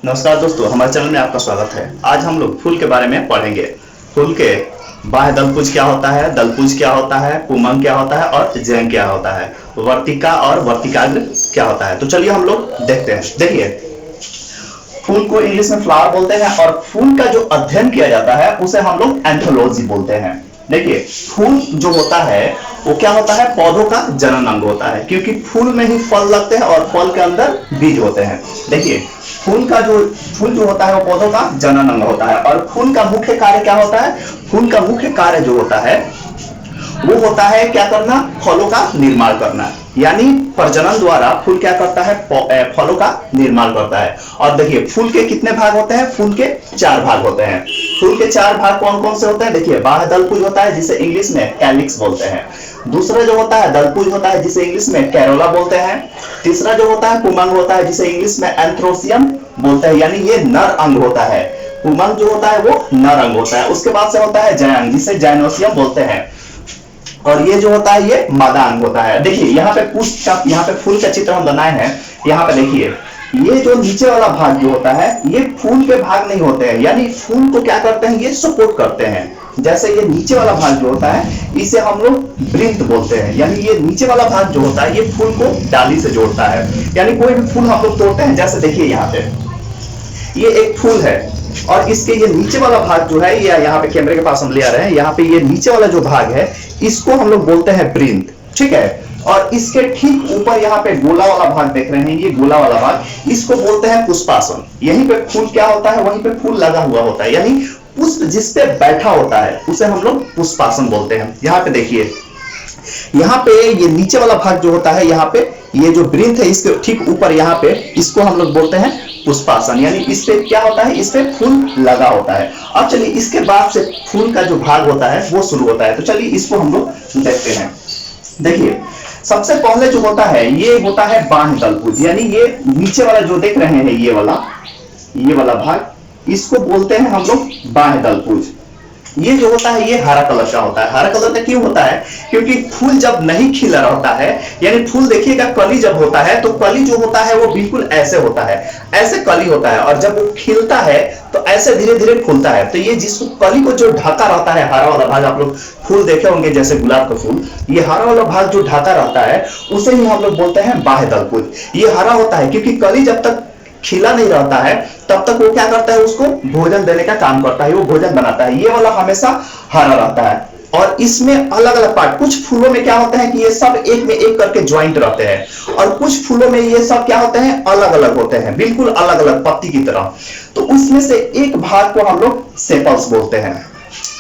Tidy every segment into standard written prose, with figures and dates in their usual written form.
नमस्कार दोस्तों, हमारे चैनल में आपका स्वागत है। आज हम लोग फूल के बारे में पढ़ेंगे। फूल के बाह्य दलपुंज क्या होता है, दलपुंज क्या होता है, पुमंग क्या होता है और जैंग क्या होता है, वर्तिका और वर्तिकाग्र क्या होता है। तो चलिए हम लोग देखते हैं। देखिए, फूल को इंग्लिश में फ्लावर बोलते हैं और फूल का जो अध्ययन किया जाता है उसे हम लोग एंथोलॉजी बोलते हैं। देखिए, फूल जो होता है वो क्या होता है, पौधों का जनन अंग होता है, क्योंकि फूल में ही फल लगते हैं और फल के अंदर बीज होते हैं। देखिए, फूल जो होता है वो पौधों का जनन अंग होता है। और फूल का मुख्य कार्य क्या होता है? फूल का मुख्य कार्य जो होता है वो होता है क्या करना, फलों का निर्माण करना। यानी प्रजनन द्वारा फूल क्या करता है, फलों का निर्माण करता है। और देखिए, फूल के कितने भाग होते हैं? फूल के 4 भाग होते हैं। फूल के 4 भाग कौन कौन से होते हैं? देखिए, बाह्य दलपुंज होता है जिसे इंग्लिश में कैलिक्स बोलते हैं। दूसरा जो होता है दलपुंज होता है जिसे इंग्लिश में कैरोला बोलते हैं। तीसरा जो होता है पुमंग होता है जिसे इंग्लिश में एंथ्रोसियम बोलते हैं, यानी ये नर अंग होता है। पुमंग जो होता है वो नर अंग होता है। उसके बाद से होता है जयांग जिसे जाइनोसियम बोलते हैं, और ये जो होता है ये मादा अंग होता है। देखिए, यहाँ पे फूल का चित्र हम बनाए हैं। यहाँ पे देखिए, ये जो नीचे वाला भाग जो होता है ये फूल के भाग नहीं होते हैं, यानी फूल को क्या करते हैं, ये सपोर्ट करते हैं। जैसे ये नीचे वाला भाग जो होता है इसे हम लोग वृंत बोलते हैं, यानी ये नीचे वाला भाग जो होता है ये फूल को डाली से जोड़ता है। यानी कोई भी फूल हम लोग तोड़ते हैं, जैसे देखिए यहाँ पे ये एक फूल है और इसके ये नीचे वाला भाग जो है, ये यहाँ पे कैमरे के पास हम ले आ रहे हैं, यहाँ पे ये नीचे वाला जो भाग है इसको हम लोग बोलते हैं वृंत, ठीक है। और इसके ठीक ऊपर यहाँ पे गोला वाला भाग देख रहे हैं, ये गोला वाला भाग, इसको बोलते हैं पुष्पासन। यहीं पे फूल क्या होता है, वहीं पे फूल लगा हुआ होता है, यानी पुष्प जिस पे बैठा होता है उसे हम लोग पुष्पासन बोलते हैं। यहाँ पे देखिए, यहाँ पे ये नीचे वाला भाग जो होता है, यहाँ पे ये जो वृंत है इसके ठीक ऊपर यहाँ पे इसको हम लोग बोलते हैं पुष्पासन, यानी इस पे क्या होता है, इस पे फूल लगा होता है। अब चलिए, इसके बाद से फूल का जो भाग होता है वो शुरू होता है। तो चलिए इसको हम लोग देखते हैं। देखिए, सबसे पहले जो होता है ये होता है बाह्य दलपुंज, यानी ये नीचे वाला जो देख रहे हैं ये वाला भाग, इसको बोलते हैं हम लोग बाह्य दलपुंज। ये जो होता है ये हरा कलर का होता है। हरा कलर का क्यों होता है? क्योंकि फूल जब नहीं खिला रहता है, यानी फूल देखिएगा कली जब होता है तो कली जो होता है वो बिल्कुल ऐसे होता है, ऐसे कली होता है, और जब वो खिलता है तो ऐसे धीरे धीरे फूलता है। तो ये जिस कली को जो ढका रहता है, हरा वाला भाग, आप लोग फूल देखे होंगे जैसे गुलाब का फूल, ये हरा वाला भाग जो ढका रहता है उसे ही हम लोग बोलते हैं बाह्य दलपुंज। ये हरा होता है क्योंकि कली जब तक खिला नहीं रहता है तब तक वो क्या करता है, उसको भोजन देने का काम करता है, वो भोजन बनाता है। ये वाला हमेशा हरा रहता है। और इसमें अलग अलग पार्ट, कुछ फूलों में क्या होता है कि ये सब एक में एक करके ज्वाइंट रहते हैं, और कुछ फूलों में ये सब क्या होते हैं, अलग अलग होते हैं, बिल्कुल अलग अलग पत्ती की तरह। तो उसमें से एक भाग को हम लोग सेपल्स बोलते हैं।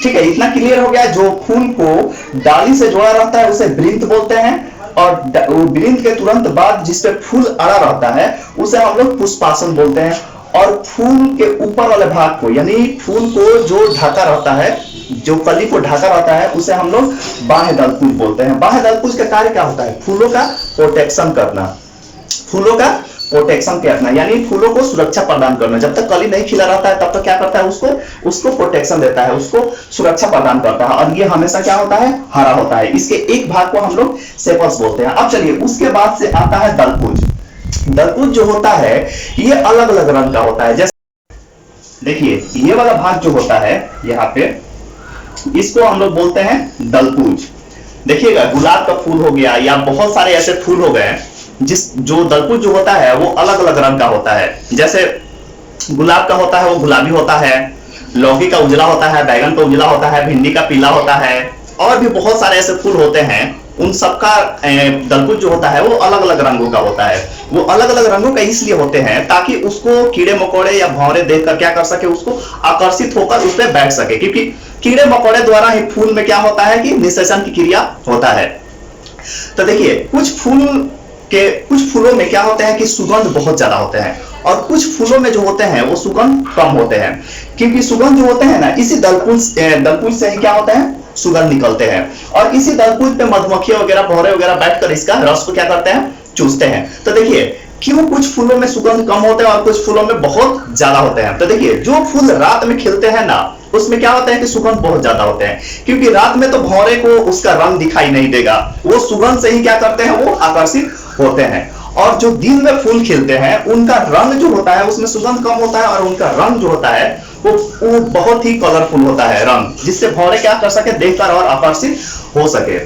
ठीक है, इतना क्लियर हो गया। जो फूल को डाली से जोड़ा रहता है उसे वृंत बोलते हैं, और वृंत के तुरंत बाद जिसपे फूल अड़ा रहता है उसे हम लोग पुष्पासन बोलते हैं। और फूल के ऊपर वाले भाग को, यानी फूल को जो ढका रहता है, जो कली को ढका रहता है, उसे हम लोग बाह्य दलपुंज बोलते हैं। बाह्य दलपुंज का कार्य क्या होता है? फूलों का प्रोटेक्शन करना, फूलों का प्रोटेक्शन करना, यानी फूलों को सुरक्षा प्रदान करना। जब तक कली नहीं खिला रहता है तब तक क्या करता है, उसको प्रोटेक्शन देता है, उसको सुरक्षा प्रदान करता है। और ये हमेशा क्या होता है, हरा होता है। इसके एक भाग को हम लोग सेपल्स बोलते हैं। अब चलिए, उसके बाद से आता है दलपुंज। दलपुंज जो होता है ये अलग अलग रंग का होता है। जैसे देखिए, ये वाला भाग जो होता है यहाँ पे, इसको हम लोग बोलते हैं दलपुंज। देखिएगा, गुलाब का फूल हो गया या बहुत सारे ऐसे फूल हो गए जो दलपुंज जो होता है वो अलग अलग रंग का होता है। जैसे गुलाब का होता है वो गुलाबी होता है, लौकी का उजला होता है, बैगन का उजला होता है, भिंडी का पीला होता है, और भी बहुत सारे ऐसे फूल होते हैं। उन सबका दलपुंज जो होता है वो अलग अलग रंगों का होता है। वो अलग अलग रंगों का इसलिए होते हैं ताकि उसको कीड़े मकोड़े या भौरे देखकर क्या कर सके, उसको आकर्षित होकर उस पर बैठ सके, क्योंकि कीड़े मकोड़े द्वारा ही फूल में क्या होता है कि निषेचन की क्रिया होता है। तो देखिए, कुछ फूलों में क्या होते हैं कि सुगंध बहुत ज्यादा होते हैं, और कुछ फूलों में जो होते हैं वो सुगंध कम होते हैं। क्योंकि सुगंध जो होते हैं ना, इसी दलपुंज से ही क्या होता है, सुगंध निकलते हैं। और इसी दलपुंज पे मधुमक्खियां वगैरह, भौरे वगैरह बैठकर इसका रस को क्या करते हैं, चूसते हैं। तो देखिए, क्यों कुछ फूलों में सुगंध कम होते हैं और कुछ फूलों में बहुत ज्यादा होते हैं। तो देखिए, जो फूल रात में खिलते हैं ना उसमें क्या होता है कि सुगंध बहुत ज्यादा होते हैं, क्योंकि रात में तो भौरे को उसका रंग दिखाई नहीं देगा, वो सुगंध से ही क्या करते हैं, वो आकर्षित होते हैं। और जो दिन में फूल खिलते हैं उनका रंग जो होता है उसमें सुगंध कम होता है, और उनका रंग जो होता है वो बहुत ही कलरफुल होता है रंग, जिससे भौरे क्या कर सके, देखकर और आकर्षित हो सके।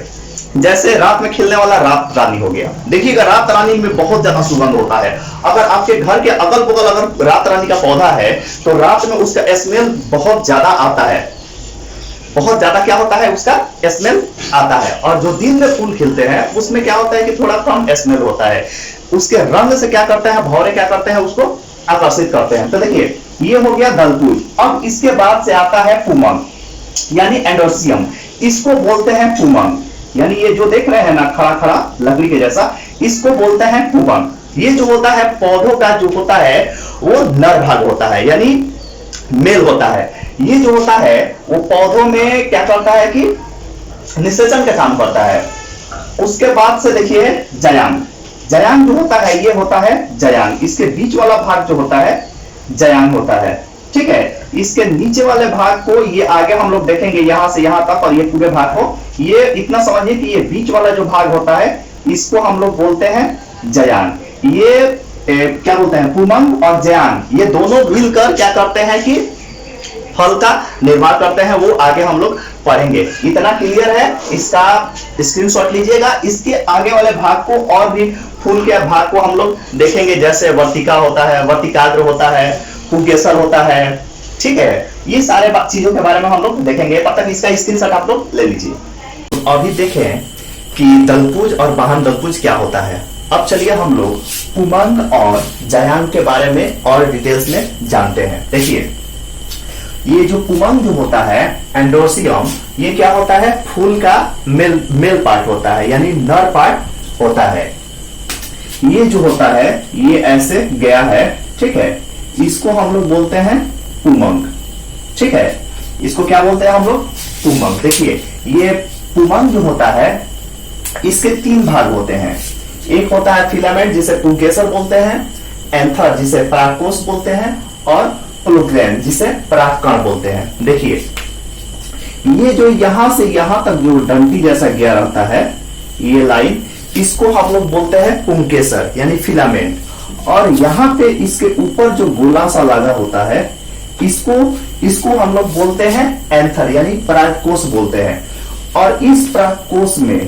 जैसे रात में खिलने वाला रात रानी हो गया। देखिएगा रात रानी में बहुत ज्यादा सुगंध होता है। अगर आपके घर के अगल बगल अगर रात रानी का पौधा है तो रात में उसका स्मेल बहुत ज्यादा आता है, बहुत ज्यादा क्या होता है, उसका स्मेल आता है। और जो दिन में फूल खिलते हैं उसमें क्या होता है कि थोड़ा कम स्मेल होता है। उसके रंग से क्या करते हैं, भौरे क्या करते हैं, उसको आकर्षित करते हैं। तो देखिए ये हो गया दलपुज। अब इसके बाद से आता है पुमंग यानी एंडोसियम। इसको बोलते हैं पुमंग, यानी ये जो देख रहे हैं ना खड़ा खड़ा लकड़ी के जैसा, इसको बोलते हैं पुमंग। ये जो होता है पौधों का जो होता है वो नर भाग होता है, यानी मेल होता है। ये जो होता है वो पौधों में क्या करता है कि निषेचन का काम करता है। उसके बाद से देखिए जयांग। जयांग जो होता है ये होता है जयांग। इसके बीच वाला भाग जो होता है जयांग होता है, ठीक है। इसके नीचे वाले भाग को ये आगे हम लोग देखेंगे, यहां से यहां तक, और ये पूरे भाग को, ये इतना समझिए कि ये बीच वाला जो भाग होता है इसको हम लोग बोलते हैं जयांग। ये क्या बोलते हैं, पुमंग और जयांग, ये दोनों मिलकर क्या करते हैं कि फल का निर्माण करते हैं। वो आगे हम लोग पढ़ेंगे। इतना क्लियर है, इसका स्क्रीनशॉट लीजिएगा। इसके आगे वाले भाग को और भी फूल के भाग को हम लोग देखेंगे, जैसे वर्तिका होता है, वर्तिकाग्र होता है, पुंकेसर होता है, ठीक है। ये सारे चीजों के बारे में हम लोग देखेंगे। तब तक इसका स्क्रीनशॉट आप लोग ले लीजिए। तो अभी देखें कि दलपुज और वाहन दलपुज क्या होता है। अब चलिए हम लोग पुमंग और जयांग के बारे में और डिटेल्स में जानते हैं। देखिए ये जो पुमंग जो होता है एंडोसियम, ये क्या होता है, फूल का मेल पार्ट होता है, यानी नर पार्ट होता है। ये जो होता है ये ऐसे गया है, ठीक है। इसको हम लोग बोलते हैं पुमंग, ठीक है। इसको क्या बोलते हैं हम लोग, पुमंग। देखिए ये पुमंग जो होता है इसके 3 भाग होते हैं। एक होता है फिलामेंट जिसे पुंकेसर बोलते हैं, एंथर जिसे परागकोश बोलते हैं, और प्लूग्रेन जिसे परागकण बोलते हैं। देखिए ये जो यहां से यहां तक जो डंटी जैसा गया रहता है ये लाइन, इसको हम लोग बोलते हैं पुंकेसर यानी फिलामेंट। और यहाँ पे इसके ऊपर जो गोला सा लगा होता है इसको हम लोग बोलते हैं एंथर यानी परागकोश बोलते हैं। और इस परागकोश में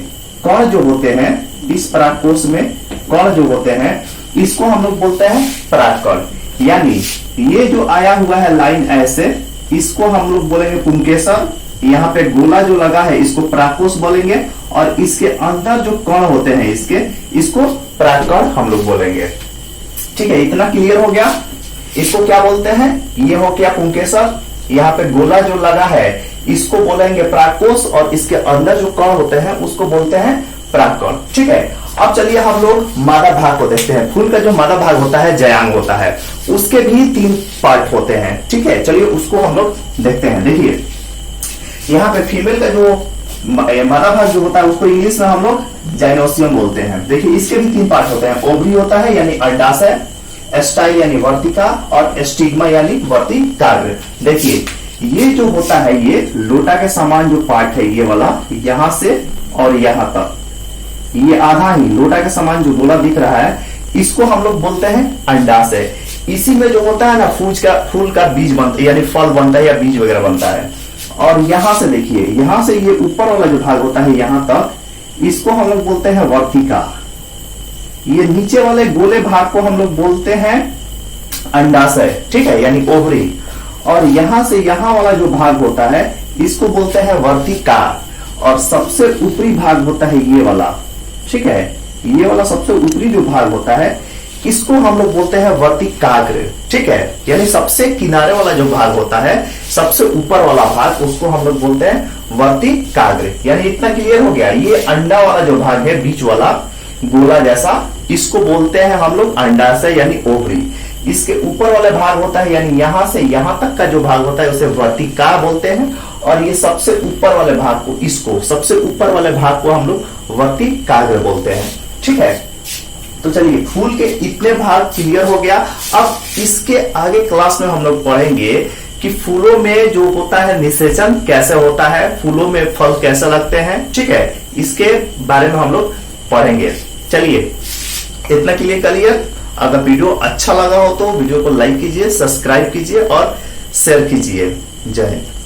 कण जो होते हैं, इस परागकोश में कण जो होते हैं इसको हम लोग बोलते हैं परागकण। यानी ये जो आया हुआ है लाइन ऐसे, इसको हम लोग बोलेंगे पुंकेसर। यहाँ पे गोला जो लगा है इसको परागकोश बोलेंगे, और इसके अंदर जो कण होते हैं इसको परागकण हम लोग बोलेंगे, ठीक है। इतना क्लियर हो गया। इसको क्या बोलते हैं, ये हो गया पुंकेसर। यहाँ पे गोला जो लगा है इसको बोलेंगे परागकोश, और इसके अंदर जो कण होते हैं उसको बोलते हैं परागकण, ठीक है। अब चलिए हम लोग मादा भाग को देखते हैं। फूल का जो मादा भाग होता है जयांग होता है, उसके भी 3 पार्ट होते हैं, ठीक है। चलिए उसको हम लोग देखते हैं। देखिए यहाँ पे फीमेल का जो मादा भाग जो होता है उसको इंग्लिश में हम लोग जाइनोसियम बोलते हैं। देखिए इसके भी 3 पार्ट होते हैं। ओवरी होता है यानी अंडाशय, स्टाइल यानी वर्तिका, और स्टिग्मा यानी वर्तिकाग्र। देखिए ये जो होता है ये लोटा के समान जो पार्ट है ये वाला, यहां से और यहां तक, ये आधा ही लोटा के समान जो गोला दिख रहा है इसको हम लोग बोलते हैं अंडाशय। इसी में जो होता है ना फूल का बीज बनता है, यानी फल बनता है या बीज वगैरह बनता है। और यहां से देखिए, यहां से ये ऊपर वाला जो भाग होता है यहां तक, इसको हम लोग बोलते हैं वर्तिका। ये नीचे वाले गोले भाग को हम लोग बोलते हैं अंडाशय, ठीक है, यानी ओवरी। और यहां से यहां वाला जो भाग होता है इसको बोलते हैं वर्तिका। और सबसे ऊपरी भाग होता है ये वाला, ठीक है, ये वाला सबसे ऊपरी जो भाग होता है इसको हम लोग बोलते हैं वर्तिकाग्र, ठीक है। यानी सबसे किनारे वाला जो भाग होता है, सबसे ऊपर वाला भाग, उसको हम लोग बोलते हैं वर्तिकाग्र। यानी इतना क्लियर हो गया। ये अंडा वाला जो भाग है बीच वाला गोला जैसा, इसको बोलते हैं हम लोग अंडाशय यानी ओवरी। इसके ऊपर वाले भाग होता है यानी यहां से यहां तक का जो भाग होता है उसे वर्तिका बोलते हैं। और ये सबसे ऊपर वाले भाग को, इसको सबसे ऊपर वाले भाग को हम लोग वर्तिकाग्र बोलते हैं, ठीक है। तो चलिए फूल के इतने भाग क्लियर हो गया। अब इसके आगे क्लास में हम लोग पढ़ेंगे कि फूलों में जो होता है निषेचन कैसे होता है, फूलों में फल कैसे लगते हैं, ठीक है। इसके बारे में हम लोग पढ़ेंगे। चलिए इतना के लिए क्लियर। अगर वीडियो अच्छा लगा हो तो वीडियो को लाइक कीजिए, सब्सक्राइब कीजिए और शेयर कीजिए। जय हिंद।